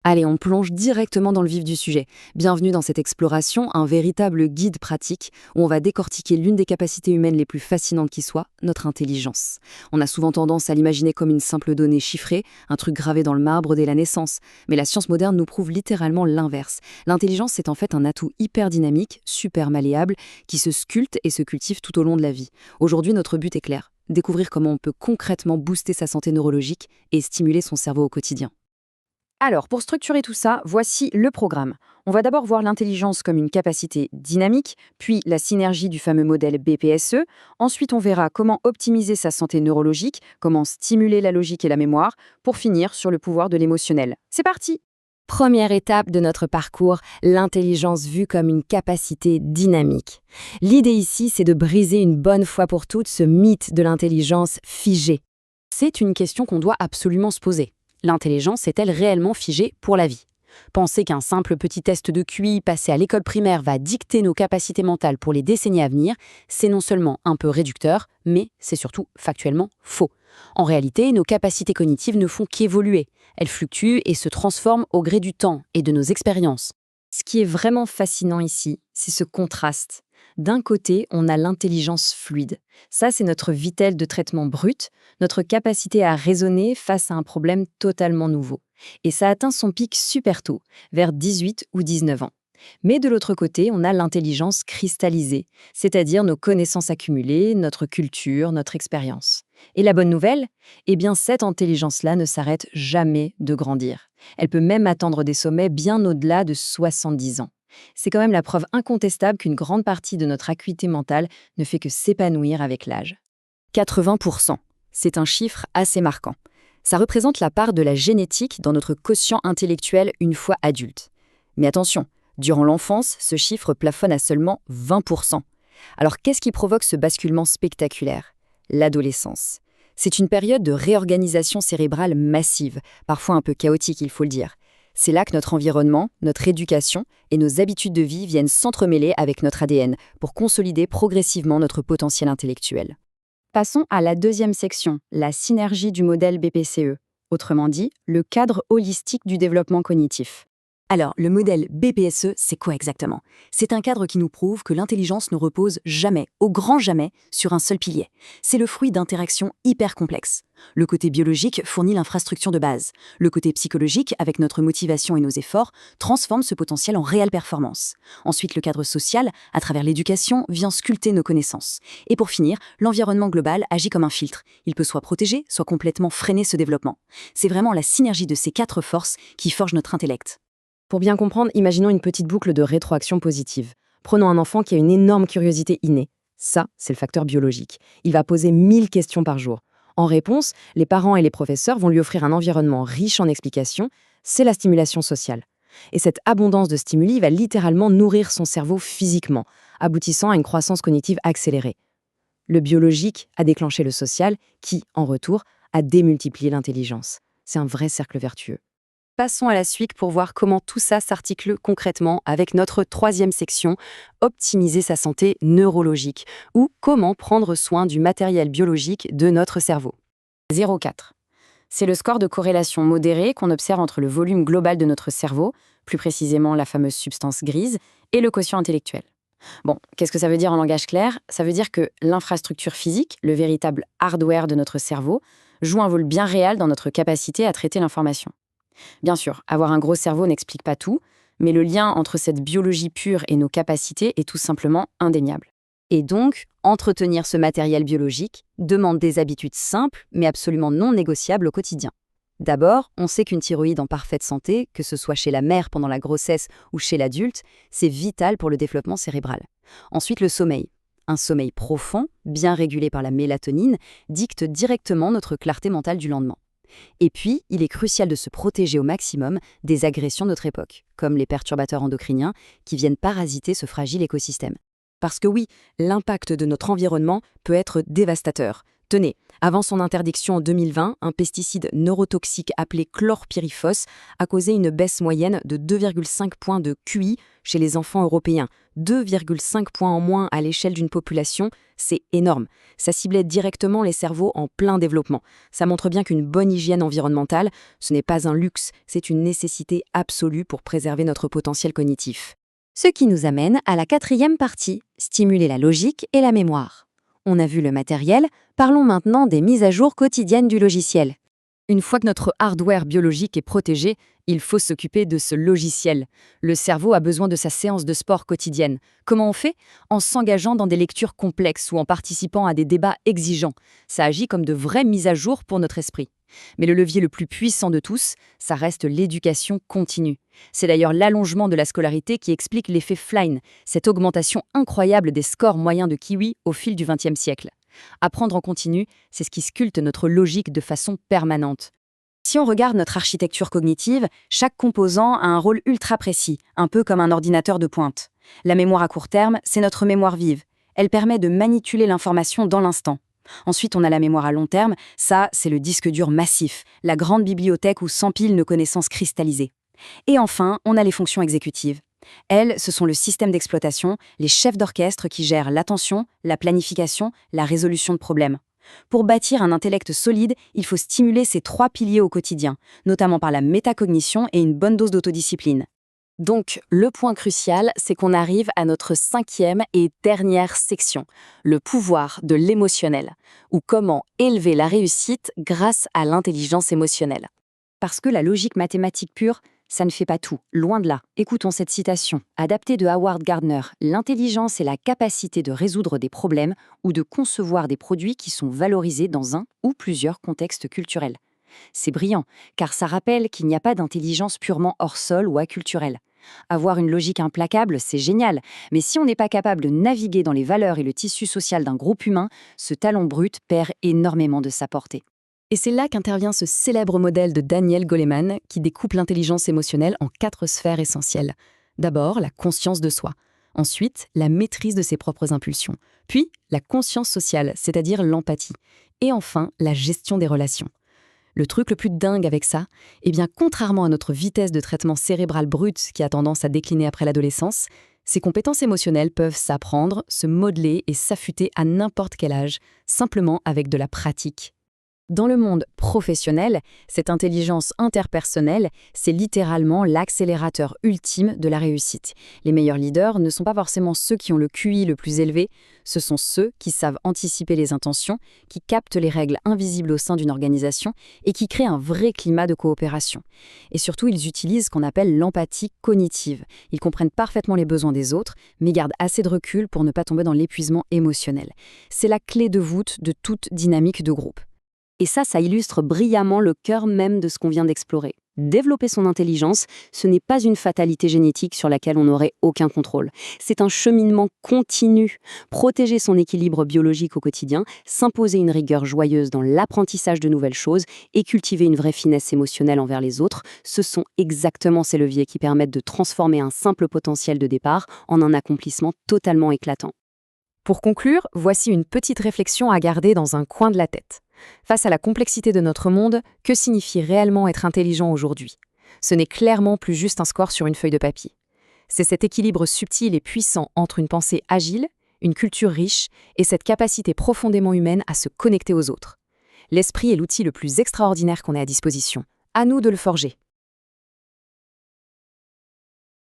Allez, on plonge directement dans le vif du sujet. Bienvenue dans cette exploration, un véritable guide pratique où on va décortiquer l'une des capacités humaines les plus fascinantes qui soit, notre intelligence. On a souvent tendance à l'imaginer comme une simple donnée chiffrée, un truc gravé dans le marbre dès la naissance. Mais la science moderne nous prouve littéralement l'inverse. L'intelligence, c'est en fait un atout hyper dynamique, super malléable, qui se sculpte et se cultive tout au long de la vie. Aujourd'hui, notre but est clair. Découvrir comment on peut concrètement booster sa santé neurologique et stimuler son cerveau au quotidien. Alors, pour structurer tout ça, voici le programme. On va d'abord voir l'intelligence comme une capacité dynamique, puis la synergie du fameux modèle BPSE. Ensuite, on verra comment optimiser sa santé neurologique, comment stimuler la logique et la mémoire, pour finir sur le pouvoir de l'émotionnel. C'est parti! Première étape de notre parcours, l'intelligence vue comme une capacité dynamique. L'idée ici, c'est de briser une bonne fois pour toutes ce mythe de l'intelligence figée. C'est une question qu'on doit absolument se poser. L'intelligence est-elle réellement figée pour la vie? Penser qu'un simple petit test de QI passé à l'école primaire va dicter nos capacités mentales pour les décennies à venir, c'est non seulement un peu réducteur, mais c'est surtout factuellement faux. En réalité, nos capacités cognitives ne font qu'évoluer. Elles fluctuent et se transforment au gré du temps et de nos expériences. Ce qui est vraiment fascinant ici, c'est ce contraste. D'un côté, on a l'intelligence fluide. Ça, c'est notre vitel de traitement brut, notre capacité à raisonner face à un problème totalement nouveau. Et ça atteint son pic super tôt, vers 18 ou 19 ans. Mais de l'autre côté, on a l'intelligence cristallisée, c'est-à-dire nos connaissances accumulées, notre culture, notre expérience. Et la bonne nouvelle? Eh bien, cette intelligence-là ne s'arrête jamais de grandir. Elle peut même atteindre des sommets bien au-delà de 70 ans. C'est quand même la preuve incontestable qu'une grande partie de notre acuité mentale ne fait que s'épanouir avec l'âge. 80%, c'est un chiffre assez marquant. Ça représente la part de la génétique dans notre quotient intellectuel une fois adulte. Mais attention, durant l'enfance, ce chiffre plafonne à seulement 20%. Alors qu'est-ce qui provoque ce basculement spectaculaire? L'adolescence. C'est une période de réorganisation cérébrale massive, parfois un peu chaotique, il faut le dire. C'est là que notre environnement, notre éducation et nos habitudes de vie viennent s'entremêler avec notre ADN pour consolider progressivement notre potentiel intellectuel. Passons à la deuxième section, la synergie du modèle BPCE, autrement dit, le cadre holistique du développement cognitif. Alors, le modèle BPSE, c'est quoi exactement? C'est un cadre qui nous prouve que l'intelligence ne repose jamais, au grand jamais, sur un seul pilier. C'est le fruit d'interactions hyper complexes. Le côté biologique fournit l'infrastructure de base. Le côté psychologique, avec notre motivation et nos efforts, transforme ce potentiel en réelle performance. Ensuite, le cadre social, à travers l'éducation, vient sculpter nos connaissances. Et pour finir, l'environnement global agit comme un filtre. Il peut soit protéger, soit complètement freiner ce développement. C'est vraiment la synergie de ces 4 forces qui forge notre intellect. Pour bien comprendre, imaginons une petite boucle de rétroaction positive. Prenons un enfant qui a une énorme curiosité innée. Ça, c'est le facteur biologique. Il va poser 1000 questions par jour. En réponse, les parents et les professeurs vont lui offrir un environnement riche en explications. C'est la stimulation sociale. Et cette abondance de stimuli va littéralement nourrir son cerveau physiquement, aboutissant à une croissance cognitive accélérée. Le biologique a déclenché le social, qui, en retour, a démultiplié l'intelligence. C'est un vrai cercle vertueux. Passons à la suite pour voir comment tout ça s'articule concrètement avec notre troisième section, optimiser sa santé neurologique, ou comment prendre soin du matériel biologique de notre cerveau. 0,4. C'est le score de corrélation modéré qu'on observe entre le volume global de notre cerveau, plus précisément la fameuse substance grise, et le quotient intellectuel. Bon, qu'est-ce que ça veut dire en langage clair? Ça veut dire que l'infrastructure physique, le véritable hardware de notre cerveau, joue un rôle bien réel dans notre capacité à traiter l'information. Bien sûr, avoir un gros cerveau n'explique pas tout, mais le lien entre cette biologie pure et nos capacités est tout simplement indéniable. Et donc, entretenir ce matériel biologique demande des habitudes simples, mais absolument non négociables au quotidien. D'abord, on sait qu'une thyroïde en parfaite santé, que ce soit chez la mère pendant la grossesse ou chez l'adulte, c'est vital pour le développement cérébral. Ensuite, le sommeil. Un sommeil profond, bien régulé par la mélatonine, dicte directement notre clarté mentale du lendemain. Et puis, il est crucial de se protéger au maximum des agressions de notre époque, comme les perturbateurs endocriniens qui viennent parasiter ce fragile écosystème. Parce que oui, l'impact de notre environnement peut être dévastateur, Tenez, avant son interdiction en 2020, un pesticide neurotoxique appelé chlorpyrifos a causé une baisse moyenne de 2,5 points de QI chez les enfants européens. 2,5 points en moins à l'échelle d'une population, c'est énorme. Ça ciblait directement les cerveaux en plein développement. Ça montre bien qu'une bonne hygiène environnementale, ce n'est pas un luxe, c'est une nécessité absolue pour préserver notre potentiel cognitif. Ce qui nous amène à la 4e partie, stimuler la logique et la mémoire. On a vu le matériel, parlons maintenant des mises à jour quotidiennes du logiciel. Une fois que notre hardware biologique est protégé, il faut s'occuper de ce logiciel. Le cerveau a besoin de sa séance de sport quotidienne. Comment on fait? En s'engageant dans des lectures complexes ou en participant à des débats exigeants. Ça agit comme de vraies mises à jour pour notre esprit. Mais le levier le plus puissant de tous, ça reste l'éducation continue. C'est d'ailleurs l'allongement de la scolarité qui explique l'effet Flynn, cette augmentation incroyable des scores moyens de kiwi au fil du XXe siècle. Apprendre en continu, c'est ce qui sculpte notre logique de façon permanente. Si on regarde notre architecture cognitive, chaque composant a un rôle ultra précis, un peu comme un ordinateur de pointe. La mémoire à court terme, c'est notre mémoire vive. Elle permet de manipuler l'information dans l'instant. Ensuite, on a la mémoire à long terme, ça, c'est le disque dur massif, la grande bibliothèque où s'empilent nos connaissances cristallisées. Et enfin, on a les fonctions exécutives. Elles, ce sont le système d'exploitation, les chefs d'orchestre qui gèrent l'attention, la planification, la résolution de problèmes. Pour bâtir un intellect solide, il faut stimuler ces 3 piliers au quotidien, notamment par la métacognition et une bonne dose d'autodiscipline. Donc, le point crucial, c'est qu'on arrive à notre 5e et dernière section, le pouvoir de l'émotionnel, ou comment élever la réussite grâce à l'intelligence émotionnelle. Parce que la logique mathématique pure, ça ne fait pas tout, loin de là. Écoutons cette citation, adaptée de Howard Gardner. L'intelligence est la capacité de résoudre des problèmes ou de concevoir des produits qui sont valorisés dans un ou plusieurs contextes culturels. C'est brillant, car ça rappelle qu'il n'y a pas d'intelligence purement hors sol ou acculturelle. Avoir une logique implacable, c'est génial, mais si on n'est pas capable de naviguer dans les valeurs et le tissu social d'un groupe humain, ce talent brut perd énormément de sa portée. Et c'est là qu'intervient ce célèbre modèle de Daniel Goleman qui découpe l'intelligence émotionnelle en 4 sphères essentielles. D'abord, la conscience de soi. Ensuite, la maîtrise de ses propres impulsions. Puis, la conscience sociale, c'est-à-dire l'empathie. Et enfin, la gestion des relations. Le truc le plus dingue avec ça, eh bien, contrairement à notre vitesse de traitement cérébral brute qui a tendance à décliner après l'adolescence, ces compétences émotionnelles peuvent s'apprendre, se modeler et s'affûter à n'importe quel âge, simplement avec de la pratique. Dans le monde professionnel, cette intelligence interpersonnelle, c'est littéralement l'accélérateur ultime de la réussite. Les meilleurs leaders ne sont pas forcément ceux qui ont le QI le plus élevé, ce sont ceux qui savent anticiper les intentions, qui captent les règles invisibles au sein d'une organisation et qui créent un vrai climat de coopération. Et surtout, ils utilisent ce qu'on appelle l'empathie cognitive. Ils comprennent parfaitement les besoins des autres, mais gardent assez de recul pour ne pas tomber dans l'épuisement émotionnel. C'est la clé de voûte de toute dynamique de groupe. Et ça illustre brillamment le cœur même de ce qu'on vient d'explorer. Développer son intelligence, ce n'est pas une fatalité génétique sur laquelle on n'aurait aucun contrôle. C'est un cheminement continu. Protéger son équilibre biologique au quotidien, s'imposer une rigueur joyeuse dans l'apprentissage de nouvelles choses et cultiver une vraie finesse émotionnelle envers les autres, ce sont exactement ces leviers qui permettent de transformer un simple potentiel de départ en un accomplissement totalement éclatant. Pour conclure, voici une petite réflexion à garder dans un coin de la tête. Face à la complexité de notre monde, que signifie réellement être intelligent aujourd'hui? Ce n'est clairement plus juste un score sur une feuille de papier. C'est cet équilibre subtil et puissant entre une pensée agile, une culture riche et cette capacité profondément humaine à se connecter aux autres. L'esprit est l'outil le plus extraordinaire qu'on ait à disposition. À nous de le forger.